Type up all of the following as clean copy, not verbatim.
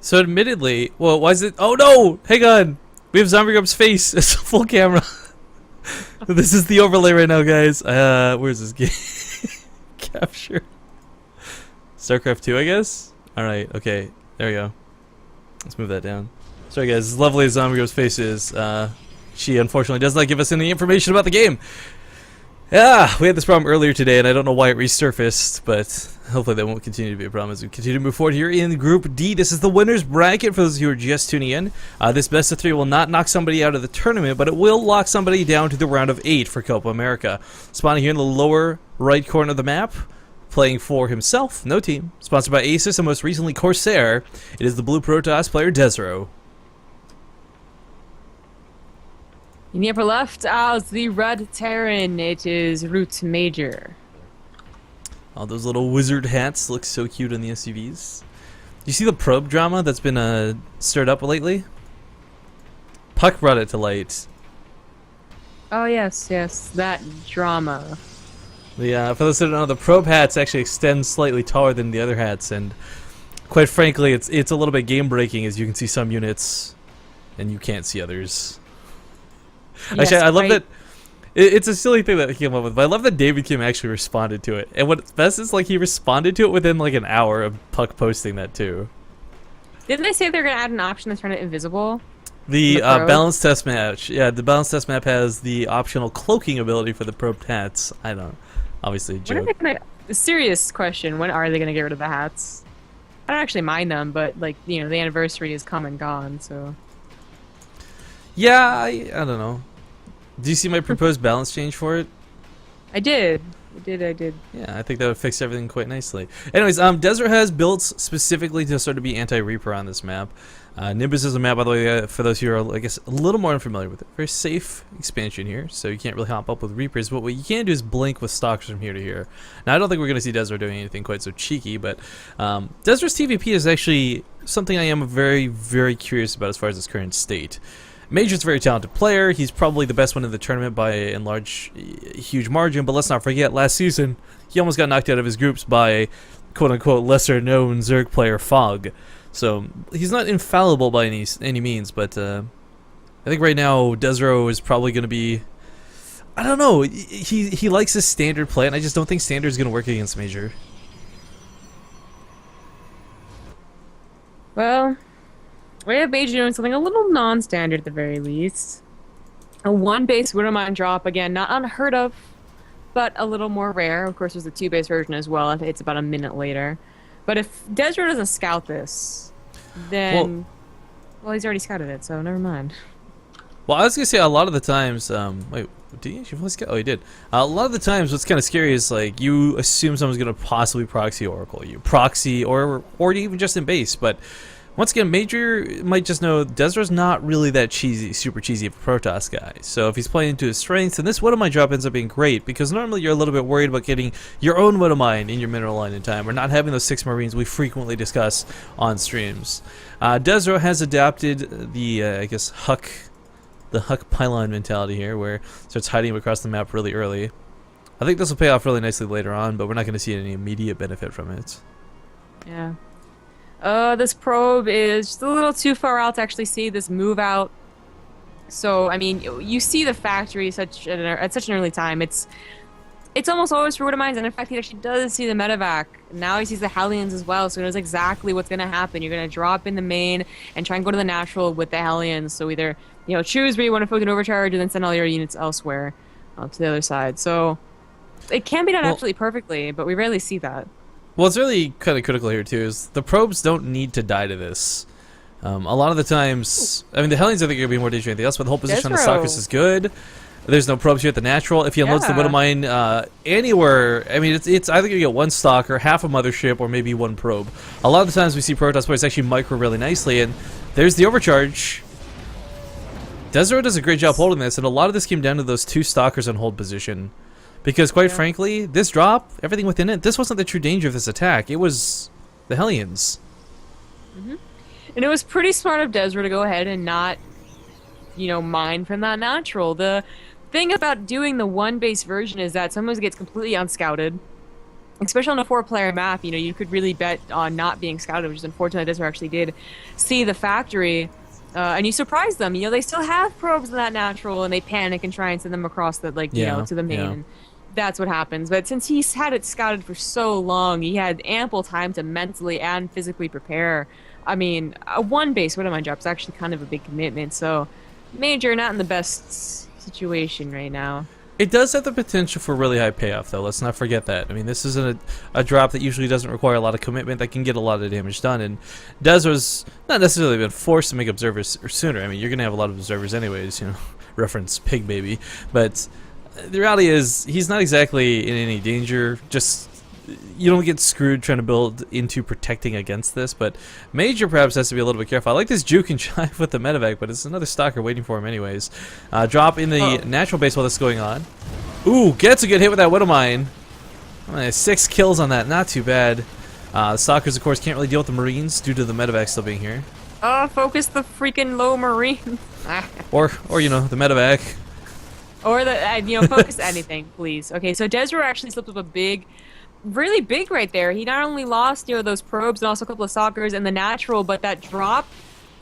So admittedly, well, why is it? Oh no! Hang on, we have Zombie Grub's face. It's full camera. This is the overlay right now, guys. Where's this game? Capture. StarCraft2, I guess. All right. Okay. There we go. Let's move that down. Sorry, guys. As lovely as Zombie Grub's face is, she unfortunately does not give us any information about the game. Yeah, we had this problem earlier today, and I don't know why it resurfaced, but hopefully that won't continue to be a problem as we continue to move forward here in Group D. This is the winner's bracket for those who are just tuning in. This best of 3 will not knock somebody out of the tournament, but it will lock somebody down to the round of 8 for Copa America. Spawning here in the lower right corner of the map, playing for himself, no team. Sponsored by Asus and most recently Corsair, it is the Blue Protoss player Desrow. In the upper left, as the Red Terran, it is Root Major. All those little wizard hats look so cute on the SUVs. You see the probe drama that's been stirred up lately? Puck brought it to light. Oh yes, yes, that drama. For those who don't know, the probe hats actually extend slightly taller than the other hats, and quite frankly, it's a little bit game breaking as you can see some units, and you can't see others. Yes, actually, I love right. that. It's a silly thing that he came up with, but I love that David Kim actually responded to it. And what's best is like he responded to it within like an hour of Puck posting that too. Didn't they say they're gonna add an option to turn it invisible? The probe? balanced test match, yeah, the balanced test map has the optional cloaking ability for the probed hats. I don't, obviously a When are joke. they gonna? A serious question. When are they gonna get rid of the hats? I don't actually mind them, but like the anniversary is come and gone, so. Yeah, I don't know. Do you see my proposed balance change for it? I did. I did. Yeah, I think that would fix everything quite nicely. Anyways, Desrow has builds specifically to sort of be anti-Reaper on this map. Nimbus is a map, by the way, for those who are, I guess, a little more unfamiliar with it. Very safe expansion here, so you can't really hop up with Reapers, but what you can do is blink with Stalkers from here to here. Now, I don't think we're going to see Desrow doing anything quite so cheeky, but Desrow's TVP is actually something I am very, very curious about as far as its current state. Major's a very talented player. He's probably the best one in the tournament by a large, huge margin. But let's not forget, last season, he almost got knocked out of his groups by quote-unquote lesser-known Zerg player Fog. So he's not infallible by any means. But I think right now, Desrow is probably going to be... I don't know. He likes his standard play, and I just don't think standard is going to work against Major. Well, we have Major doing something a little non-standard at the very least. A 1-base Widowmine drop, again, not unheard of, but a little more rare. Of course, there's a 2-base version as well. It's about a minute later. But if Desrow doesn't scout this, then... Well, he's already scouted it, so never mind. Well, I was going to say a lot of the times... wait, did he actually scout? Oh, he did. A lot of the times, what's kind of scary is, like, you assume someone's going to possibly proxy Oracle. You proxy, or even just in base, but... Once again, Major might just know Desrow's not really that cheesy, super cheesy of a Protoss guy. So if he's playing into his strengths, then this Widowmine drop ends up being great, because normally you're a little bit worried about getting your own Widowmine in your mineral line in time, or not having those 6 Marines we frequently discuss on streams. Desrow has adapted the, I guess, the Huck pylon mentality here, where it starts hiding across the map really early. I think this will pay off really nicely later on, but we're not going to see any immediate benefit from it. Yeah. This probe is just a little too far out to actually see this move out. So, I mean, you see the factory at such an early time. It's almost always for Widowmines, and in fact, he actually does see the medevac. Now he sees the Hellions as well, so he knows exactly what's going to happen. You're going to drop in the main and try and go to the natural with the Hellions. So either, choose where you want to focus an overcharge and then send all your units elsewhere to the other side. So it can be done absolutely perfectly, but we rarely see that. Well, it's really kind of critical here, too, is the probes don't need to die to this. A lot of the times... I mean, the Hellions, I think, are going to be more dangerous than anything else, but the whole position on the Stalkers is good. There's no probes here at the natural. If he unloads the Widowmine anywhere... I mean, it's either going to get 1 Stalker, half a Mothership, or maybe 1 probe. A lot of the times we see Protoss players actually micro really nicely, and there's the overcharge. Desrow does a great job holding this, and a lot of this came down to those 2 Stalkers on hold position. Because, quite frankly, this drop, everything within it, this wasn't the true danger of this attack. It was the Hellions. Mm-hmm. And it was pretty smart of Desrow to go ahead and not, mine from that natural. The thing about doing the 1-base version is that sometimes it gets completely unscouted. especially on a four-player map, you know, you could really bet on not being scouted, which is unfortunate. Desrow actually did see the factory, and you surprise them. You know, they still have probes in that natural, and they panic and try and send them across the, like, you know, Yeah, to the main. yeah. And that's what happens. But since he's had it scouted for so long, he had ample time to mentally and physically prepare. I mean, a one base Widowmine drop is actually kind of a big commitment. So, Major not in the best situation right now. It does have the potential for really high payoff, though. Let's not forget that. I mean, this isn't a drop that usually doesn't require a lot of commitment that can get a lot of damage done. And Desrow's not necessarily been forced to make observers sooner. I mean, you're going to have a lot of observers anyways, you know, reference Pig Baby. But the reality is, he's not exactly in any danger. Just, you don't get screwed trying to build into protecting against this. But Major perhaps has to be a little bit careful. I like this juke and jive with the medevac, but it's another stalker waiting for him anyways. Drop in the natural base while this is going on. Ooh, gets a good hit with that Widowmine. 6 kills on that, not too bad. The stalkers, of course, can't really deal with the Marines due to the medevac still being here. Focus the freaking low marine. Or you know, the medevac. Or the, you know, focus anything, please. Okay, so Desrow actually slipped up a big, really big right there. He not only lost, you know, those probes and also a couple of stalkers and the natural, but that drop,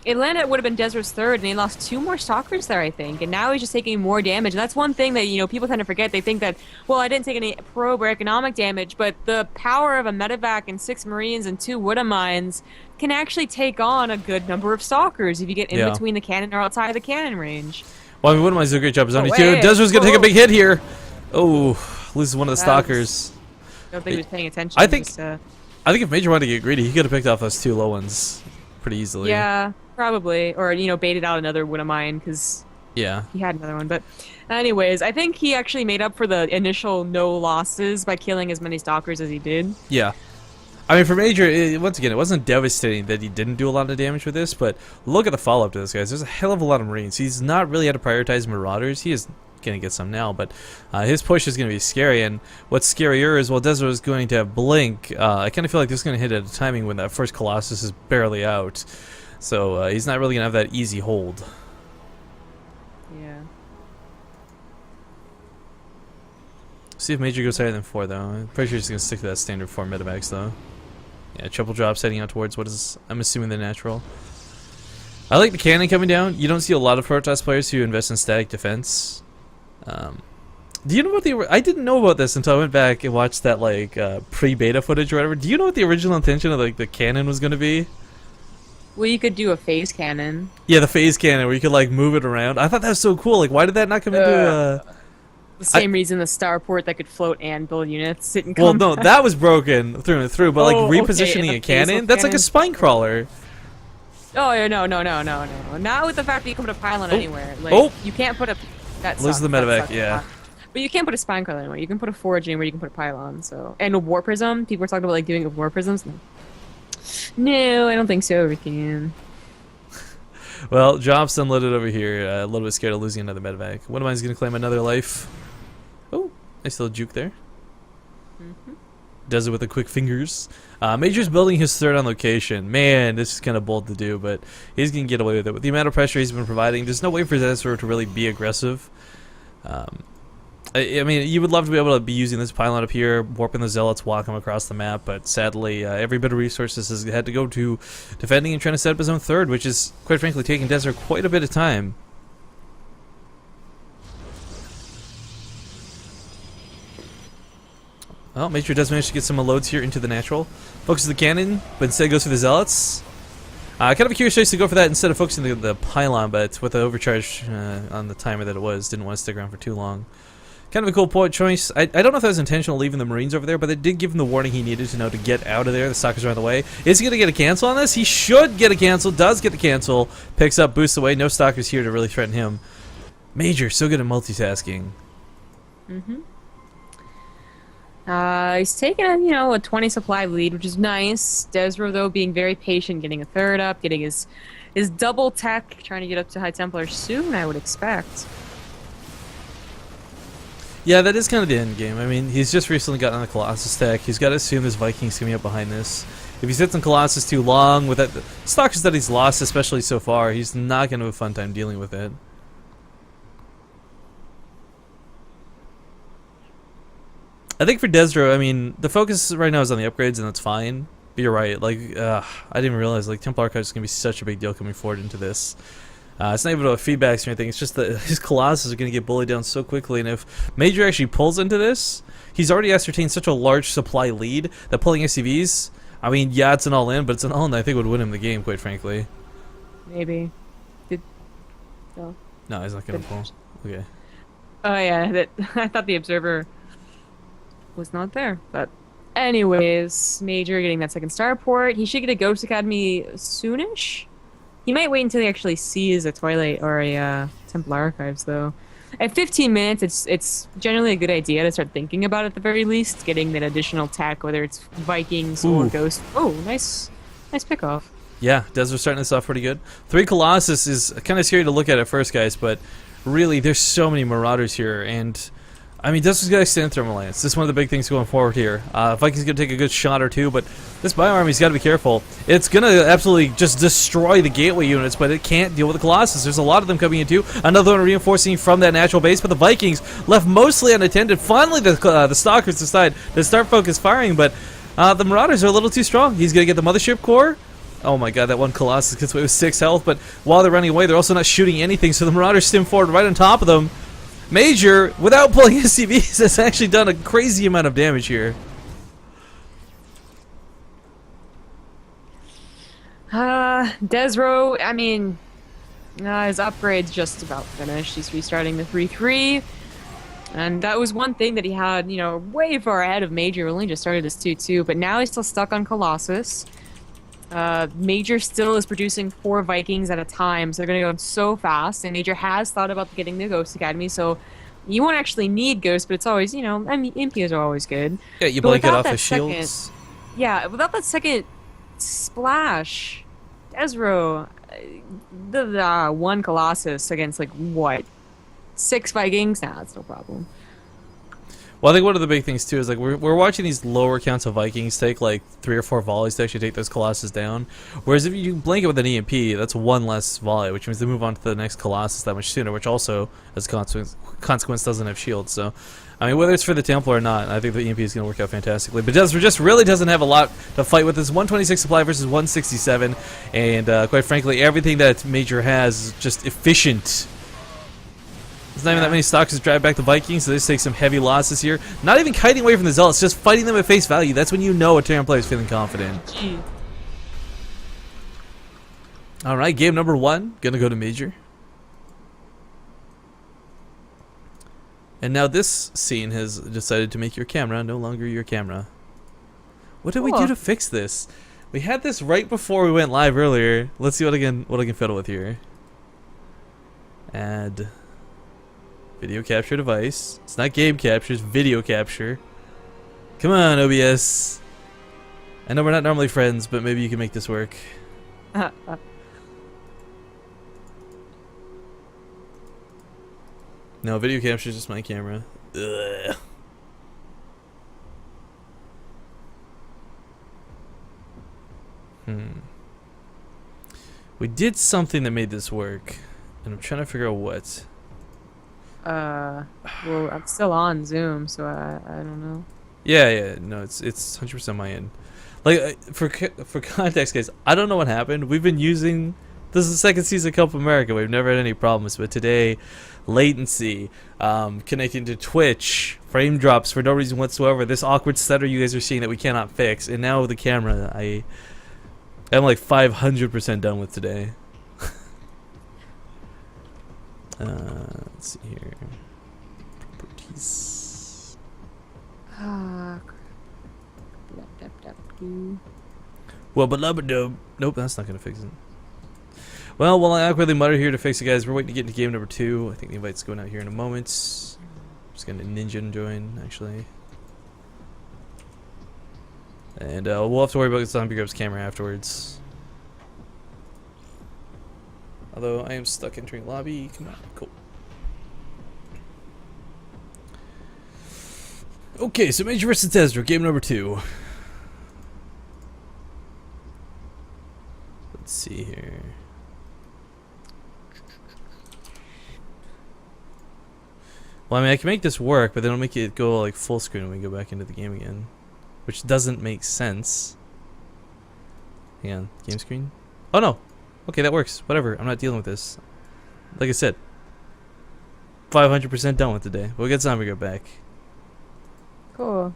Atlanta would have been Desrow's third, and he lost 2 more stalkers there, I think. And now he's just taking more damage. And that's one thing that, you know, people tend to forget. They think that, well, I didn't take any probe or economic damage, but the power of a medevac and 6 Marines and 2 Widowmines can actually take on a good number of stalkers if you get in between the cannon or outside of the cannon range. Well, I mean, Widowmine's doing a great job. He's only 2. Hey, Desrow's going to take a big hit here. Oh, loses one of the stalkers. I don't think he was paying attention. I think if Major wanted to get greedy, he could have picked off those 2 low ones pretty easily. Yeah, probably. Or, you know, baited out another Widowmine because he had another one. But anyways, I think he actually made up for the initial no losses by killing as many stalkers as he did. Yeah. I mean, for Major, once again, it wasn't devastating that he didn't do a lot of damage with this, but look at the follow-up to this, guys. There's a hell of a lot of Marines. He's not really had to prioritize Marauders. He is going to get some now, but his push is going to be scary, and what's scarier is, while Desrow is going to have Blink, I kind of feel like this is going to hit at a timing when that first Colossus is barely out, so he's not really going to have that easy hold. Yeah. See if Major goes higher than 4, though. I'm pretty sure he's going to stick to that standard 4 medevacs, though. Yeah, triple drops heading out towards what is, I'm assuming, the natural. I like the cannon coming down. You don't see a lot of Protoss players who invest in static defense. Do you know what the... I didn't know about this until I went back and watched that, like, pre-beta footage or whatever. Do you know what the original intention of, like, the cannon was going to be? Well, you could do a phase cannon. Yeah, the phase cannon, where you could, like, move it around. I thought that was so cool. Like, why did that not come into... The same reason the starport that could float and build units didn't come. Well, no, that was broken through and through, but like repositioning a cannon, that's like a spine crawler. Oh, yeah, no. Not with the fact that you can put a pylon anywhere. Like, you can't put a... Lose the medevac, yeah. But you can't put a spine crawler anywhere. You can put a forge anywhere, you can put a pylon, so... And a war prism. People were talking about, like, doing a war prisms. No, I don't think so, we can. Well, Job's unloaded over here. A little bit scared of losing another medevac. One of mine's going to claim another life. Oh, nice little juke there. Does it with the quick fingers. Major's building his third on location. Man, this is kind of bold to do, but he's going to get away with it. With the amount of pressure he's been providing, there's no way for Desrow to really be aggressive. I mean, you would love to be able to be using this pylon up here, warping the zealots, walk them across the map, but sadly, every bit of resources has had to go to defending and trying to set up his own third, which is, quite frankly, taking Desrow quite a bit of time. Well, Major does manage to get some loads here into the natural. Focuses the cannon, but instead goes for the zealots. Kind of a curious choice to go for that instead of focusing the pylon, but with the overcharge on the timer that it was, didn't want to stick around for too long. Kind of a cool point choice. I don't know if that was intentional leaving the Marines over there, but it did give him the warning he needed to know to get out of there. The stalkers are on the way. Is he going to get a cancel on this? He should get a cancel. Does get the cancel. Picks up, boosts away. No stalkers here to really threaten him. Major, so good at multitasking. He's taking a 20 supply lead, which is nice. Desrow, though, being very patient, getting a third up, getting his double tech, trying to get up to High Templar soon, I would expect. Yeah, that is kind of the end game. I mean, he's just recently gotten on the Colossus tech. He's got to assume there's Vikings coming up behind this. If he sits on Colossus too long with that stalkers that he's lost, especially so far, he's not going to have a fun time dealing with it. I think for Desrow, I mean, the focus right now is on the upgrades, and that's fine. But you're right. Like, I didn't even realize like Temple Archives is gonna be such a big deal coming forward into this. It's not even about feedbacks or anything. It's just that his Colossus are gonna get bullied down so quickly, and if Major actually pulls into this, he's already ascertained such a large supply lead that pulling SCVs. I mean, yeah, it's an all-in, but it's an all-in that I think would win him the game, quite frankly. Maybe. No. No, he's not gonna pull. Okay. Oh yeah, that I thought the observer was not there. But anyways, Major getting that second starport. He should get a Ghost Academy soonish. He might wait until he actually sees a Twilight or a Temple Archives though. At 15 minutes, it's generally a good idea to start thinking about it at the very least, getting that additional tech, whether it's Vikings or Ghost. Oh, nice pickoff. Yeah, Desrow starting this off pretty good. 3 Colossus is kind of scary to look at first, guys, but really, there's so many Marauders here, and I mean, Desrow's got to extend Thermal Lance. This is one of the big things going forward here. Vikings going to take a good shot or two, but this Bio Army's got to be careful. It's going to absolutely just destroy the gateway units, but it can't deal with the Colossus. There's a lot of them coming in too. Another one reinforcing from that natural base, but the Vikings left mostly unattended. Finally, the Stalkers decide to start focus firing, but the Marauders are a little too strong. He's going to get the Mothership Core. Oh my god, that one Colossus gets away with 6 health, but while they're running away, they're also not shooting anything, so the Marauders stim forward right on top of them. Major, without pulling his CVs, has actually done a crazy amount of damage here. Desrow, I mean, his upgrade's just about finished. He's restarting the 3-3. And that was one thing that he had, you know, way far ahead of Major. He only just started his 2-2, but now he's still stuck on Colossus. Major still is producing 4 Vikings at a time, so they're going to go so fast. And Major has thought about getting the Ghost Academy, so you won't actually need Ghost, but it's always, you know, I mean, MPs are always good. Yeah, you blanket off his shields. Yeah, without that second splash, Desrow, the 1 Colossus against, like, what? 6 Vikings? Nah, that's no problem. Well, I think one of the big things too is like we're watching these lower counts of Vikings take like 3 or 4 volleys to actually take those Colossus down. Whereas if you blanket with an EMP, that's 1 less volley, which means they move on to the next Colossus that much sooner, which also as a consequence doesn't have shields. So, I mean, whether it's for the Temple or not, I think the EMP is going to work out fantastically. But Desrow just really doesn't have a lot to fight with. This 126 supply versus 167, and quite frankly, everything that Major has is just efficient. There's not even that many Stalkers drive back the Vikings, so they just take some heavy losses here. Not even kiting away from the Zealots, just fighting them at face value. That's when you know a Terran player is feeling confident. Alright, game number 1. Gonna go to Major. And now this scene has decided to make your camera no longer your camera. What did we do to fix this? We had this right before we went live earlier. Let's see what I can fiddle with here. Add video capture device. It's not game capture, it's video capture. Come on, OBS. I know we're not normally friends, but maybe you can make this work. No, video capture is just my camera. Ugh. We did something that made this work, and I'm trying to figure out what. Well, I'm still on Zoom, so I don't know. Yeah, no, it's 100% my end. Like for context, guys, I don't know what happened. We've been using this is the second season of Copa America. We've never had any problems, but today, latency, connecting to Twitch, frame drops for no reason whatsoever. This awkward stutter you guys are seeing that we cannot fix, and now with the camera, I'm like 500% done with today. Let's see here. Properties. Well, but nope, that's not gonna fix it. Well, while I awkwardly mutter here to fix it, guys, we're waiting to get into game number 2. I think the invite's going out here in a moment. Just gonna ninja join, actually. And we'll have to worry about the Zombie Grub's camera afterwards. Although I am stuck entering lobby. Come on, cool. Okay, so Major versus Desrow, game number 2. Let's see here. Well, I mean, I can make this work, but then it'll make it go like full screen when we go back into the game again, which doesn't make sense. Hang on, game screen. Oh no. Okay, that works. Whatever. I'm not dealing with this. Like I said, 500% done with today. We'll get Zombie Grub back. Cool.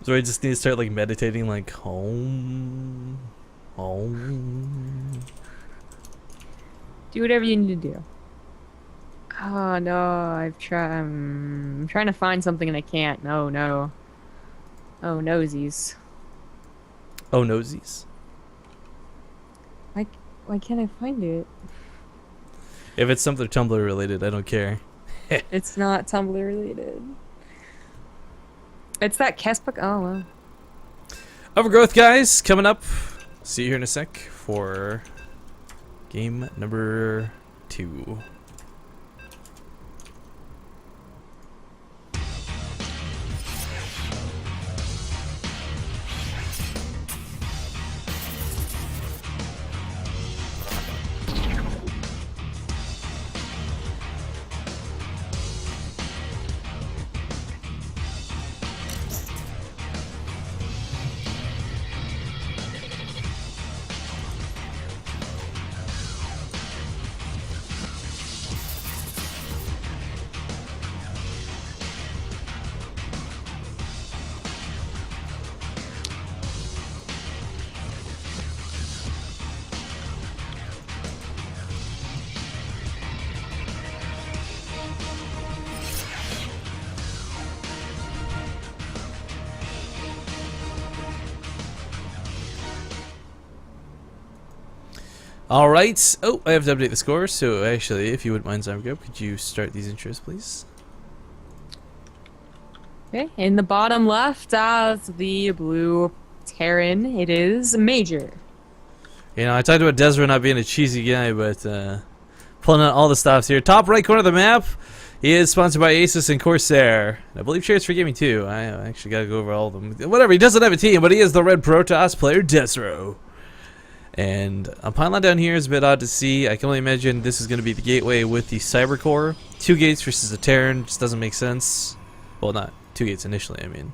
So I just need to start like meditating, like home. Do whatever you need to do. Oh no, I'm trying to find something and I can't. No. Oh nosies. Oh nosies. Why can't I find it? If it's something Tumblr related, I don't care. It's not Tumblr related. It's that Kespuk. Oh well. Overgrowth, guys, coming up. See you here in a sec for game number 2. Alright. Oh, I have to update the score, so actually, if you wouldn't mind, Zombie Grub, could you start these intros, please? Okay, in the bottom left, the blue Terran. It is Major. You know, I talked about Desrow not being a cheesy guy, but pulling out all the stops here. Top right corner of the map, he is sponsored by Asus and Corsair. I believe Shares for Gaming too. I actually gotta go over all of them. Whatever, he doesn't have a team, but he is the red Protoss player, Desrow. And a pylon down here is a bit odd to see. I can only imagine this is going to be the gateway with the Cyber Core. 2 gates versus a Terran just doesn't make sense. Well, not 2 gates initially, I mean.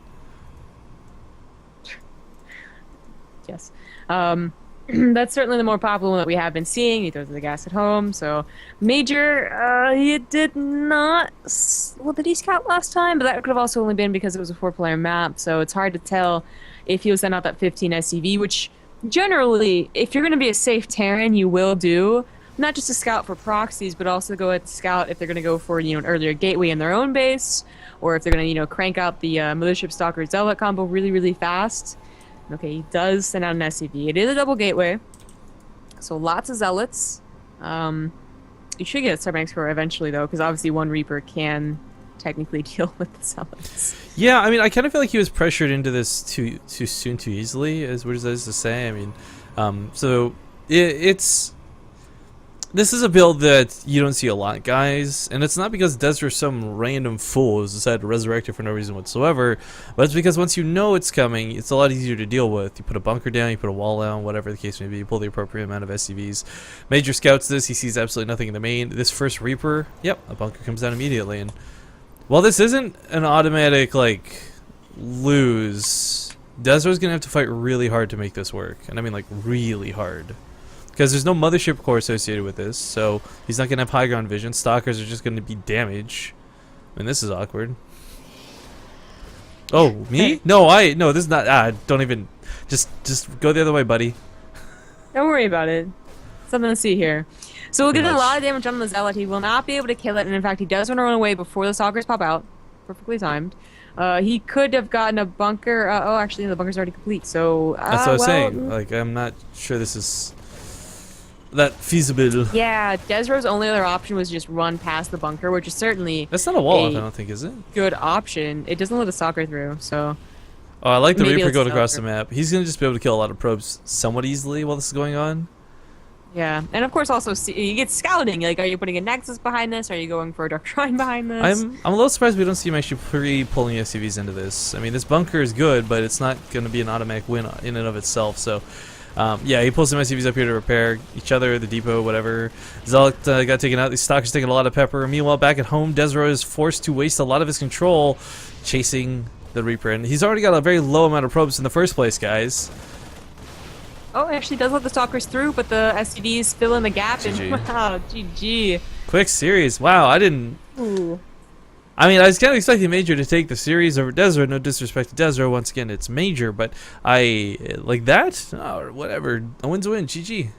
Yes. That's certainly the more popular one that we have been seeing. He throws the gas at home. So Major, he did not. Well, did he scout last time? But that could have also only been because it was a 4-player map. So it's hard to tell if he was sent out that 15 SCV, which generally, if you're going to be a safe Terran, you will do not just a scout for proxies, but also go at scout if they're going to go for an earlier gateway in their own base, or if they're going to crank out the Mothership Stalker Zealot combo really fast. Okay, he does send out an SCV. It is a double gateway, so lots of Zealots. You should get a Cybernetic score eventually, though, because obviously one Reaper can technically deal with the Zealots. Yeah, I mean, I kind of feel like he was pressured into this too soon, too easily, as weird as that is to say. I mean, so it's... This is a build that you don't see a lot, guys, and it's not because Desrow some random fool who's decided to resurrect it for no reason whatsoever, but it's because once you know it's coming, it's a lot easier to deal with. You put a bunker down, you put a wall down, whatever the case may be, you pull the appropriate amount of SCVs. Major scouts this, he sees absolutely nothing in the main. This first Reaper, yep, a bunker comes down immediately, and while this isn't an automatic, like, lose, Desrow's gonna have to fight really hard to make this work, and I mean, like, really hard. Because there's no Mothership Core associated with this, so he's not going to have high ground vision. Stalkers are just going to be damage. I mean, this is awkward. Oh, me? No, this is not, don't even, just go the other way, buddy. Don't worry about it. Something to see here. So we'll get Pretty a much. lot of damage on the Zealot. He will not be able to kill it, and in fact, he does want to run away before the Stalkers pop out. Perfectly timed. He could have gotten a bunker. Oh, actually, the bunker's already complete, so... That's what I was saying. Like, I'm not sure this is that feasible. Yeah, Desrow's only other option was just run past the bunker, which is certainly That's not a wall, I don't think, is it? good option. It doesn't let a Stalker through, so... Oh, I like the Maybe Reaper it's going across the Stalker. map. He's going to just be able to kill a lot of probes somewhat easily while this is going on. Yeah, and of course also you get scouting. Like, are you putting a Nexus behind this? Are you going for a Dark Shrine behind this? I'm a little surprised we don't see him actually pulling SCVs into this. I mean, this bunker is good, but it's not going to be an automatic win in and of itself. So, yeah, he pulls some SCVs up here to repair each other, the depot, whatever. Zealot got taken out. These stalkers taking a lot of pepper. Meanwhile, back at home, Desrow is forced to waste a lot of his control chasing the Reaper, and he's already got a very low amount of probes in the first place, guys. Oh, it actually does let the stalkers through, but the SCVs fill in the gap. GG. And wow, GG. Quick series. Wow, I didn't. Ooh. I mean, I was kind of expecting Major to take the series over Desrow. No disrespect to Desrow. Once again, it's Major, but I like that. Oh, whatever. A win's a win. GG.